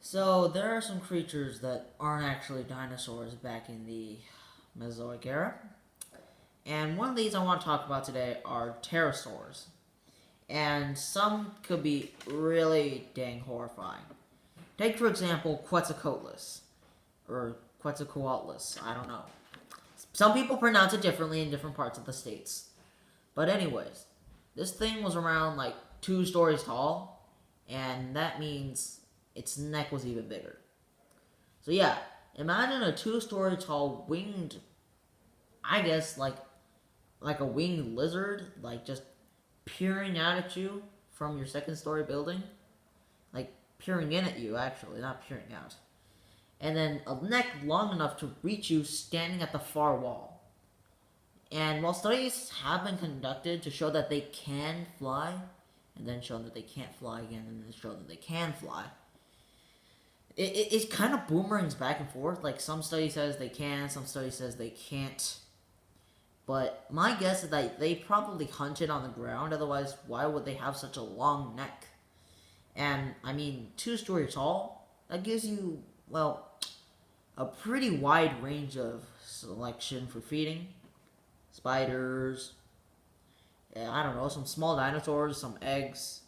So there are some creatures that aren't actually dinosaurs back in the Mesozoic era. And one of these I want to talk about today are pterosaurs. And some could be really dang horrifying. Take, for example, Quetzalcoatlus. Or Quetzalcoatlus, I don't know. Some people pronounce it differently in different parts of the states. But anyways, this thing was around like 2 stories tall. And that means its neck was even bigger. So yeah, imagine a 2 story tall winged, I guess like a winged lizard, like just peering out at you from your second-story building, like peering in at you actually, not peering out. And then a neck long enough to reach you standing at the far wall. And while studies have been conducted to show that they can fly, and then show that they can't fly again, and then show that they can fly, it kind of boomerangs back and forth. Like, some study says they can, some study says they can't. But my guess is that they probably hunted on the ground, otherwise why would they have such a long neck? And, I mean, 2 stories tall, that gives you, well, a pretty wide range of selection for feeding. Spiders, I don't know, some small dinosaurs, some eggs,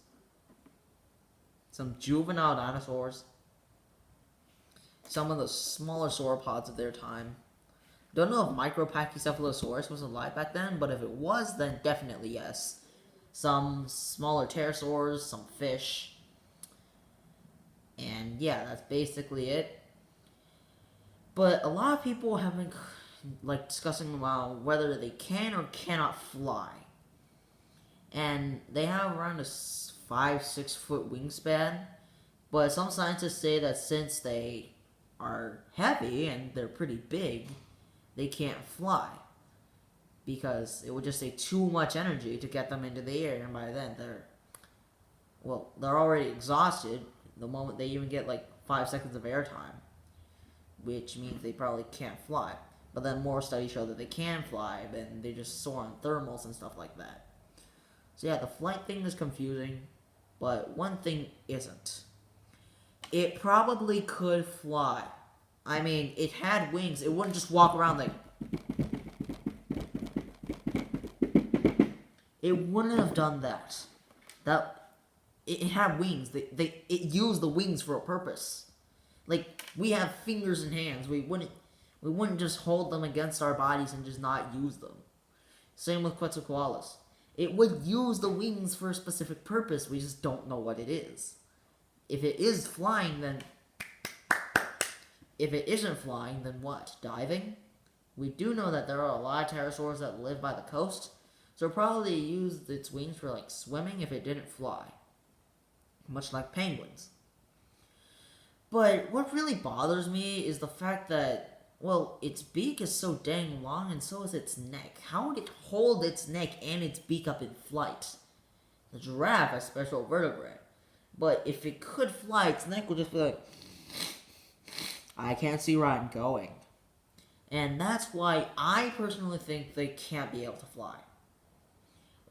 some juvenile dinosaurs, some of the smaller sauropods of their time. Don't know if Micropachycephalosaurus was alive back then, but if it was, then definitely yes. Some smaller pterosaurs, some fish, and yeah, that's basically it. But a lot of people have been discussing about whether they can or cannot fly, and they have around a 5-6 foot wingspan. But some scientists say that since they are heavy and they're pretty big, they can't fly because it would just take too much energy to get them into the air, and by then they're already exhausted the moment they even get like 5 seconds of airtime, which means they probably can't fly. But then more studies show that they can fly, and they just soar on thermals and stuff like that. So yeah, the flight thing is confusing, but one thing isn't. It probably could fly. I mean, it had wings. It wouldn't just walk around like... It wouldn't have done that. It had wings. It used the wings for a purpose. Like, we have fingers and hands. We wouldn't just hold them against our bodies and just not use them. Same with Quetzalcoatlus. It would use the wings for a specific purpose. We just don't know what it is. If it is flying, then... If it isn't flying, then what? Diving? We do know that there are a lot of pterosaurs that live by the coast, so it probably used its wings for like swimming if it didn't fly. Much like penguins. But what really bothers me is the fact that, well, its beak is so dang long and so is its neck. How would it hold its neck and its beak up in flight? The giraffe has special vertebrae. But if it could fly, its neck would just be like, I can't see where I'm going. And that's why I personally think they can't be able to fly.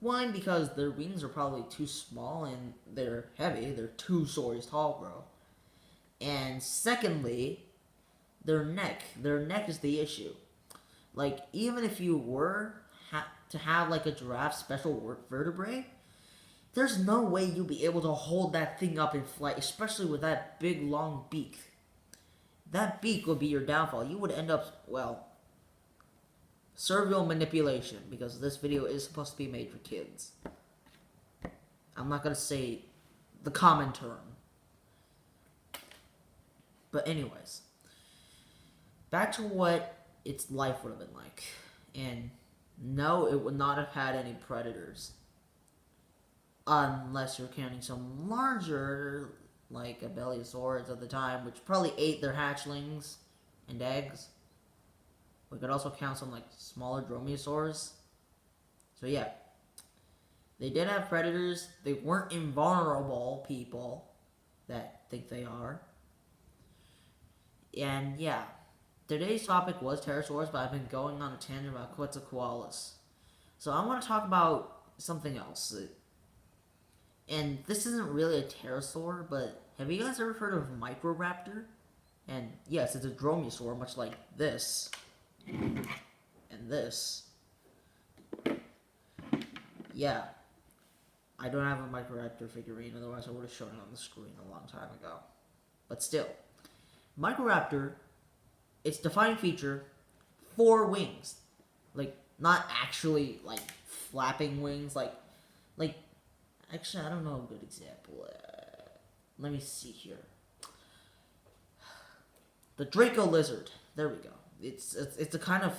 One, because their wings are probably too small and they're heavy. They're 2 stories tall, bro. And secondly, their neck. Their neck is the issue. Like, even if you were to have like a giraffe special vertebrae, there's no way you'd be able to hold that thing up in flight, especially with that big long beak. That beak would be your downfall. You would end up, well, servo manipulation, because this video is supposed to be made for kids. I'm not going to say the common term. But anyways, back to what its life would have been like. And no, it would not have had any predators. Unless you're counting some larger, like Abelisaurs at the time, which probably ate their hatchlings and eggs. We could also count some like smaller dromaeosaurs. So yeah, they did have predators. They weren't invulnerable people that think they are. And yeah, today's topic was pterosaurs, but I've been going on a tangent about Quetzalcoatlus. So I want to talk about something else. And this isn't really a pterosaur, but Have you guys ever heard of Microraptor? And yes, it's a dromaeosaur, much like this and this. Yeah, I don't have a Microraptor figurine, otherwise I would have shown it on the screen a long time ago. But still, Microraptor, its defining feature, 4 wings. Like, not actually, like, flapping wings, like, actually, I don't know a good example. Let me see here. The Draco lizard. There we go. It's a kind of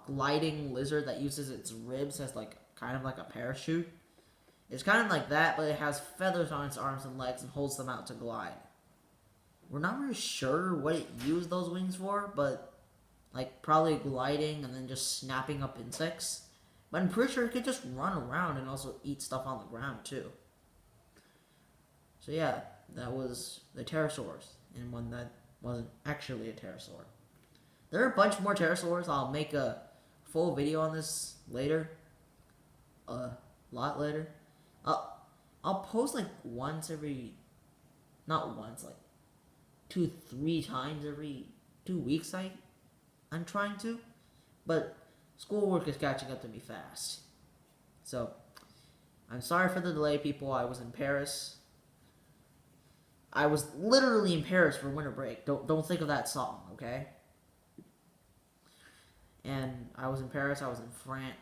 gliding lizard that uses its ribs as like kind of like a parachute. It's kind of like that, but it has feathers on its arms and legs and holds them out to glide. We're not really sure what it used those wings for, but like probably gliding and then just snapping up insects. But I'm pretty sure it could just run around and also eat stuff on the ground too. So yeah, that was the pterosaurs, and one that wasn't actually a pterosaur. There are a bunch more pterosaurs. I'll make a full video on this later. A lot later. I'll post like once every, not once, like 2-3 times every 2 weeks. I'm trying to, but schoolwork is catching up to me fast. So I'm sorry for the delay, people. I was in Paris. I was literally in Paris for winter break. Don't think of that song, okay? And I was in Paris. I was in France.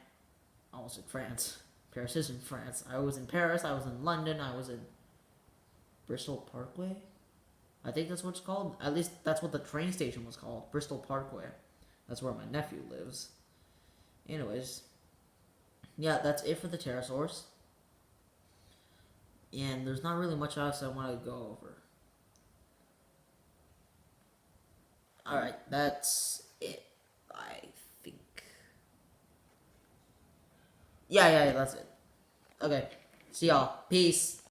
I almost in France. Paris is in France. I was in Paris. I was in London. I was in Bristol Parkway. I think that's what it's called. At least that's what the train station was called. Bristol Parkway. That's where my nephew lives. Anyways, yeah, that's it for the pterosaurs. And there's not really much else I want to go over. Alright, that's it, I think. Yeah, that's it. Okay, see y'all. Peace.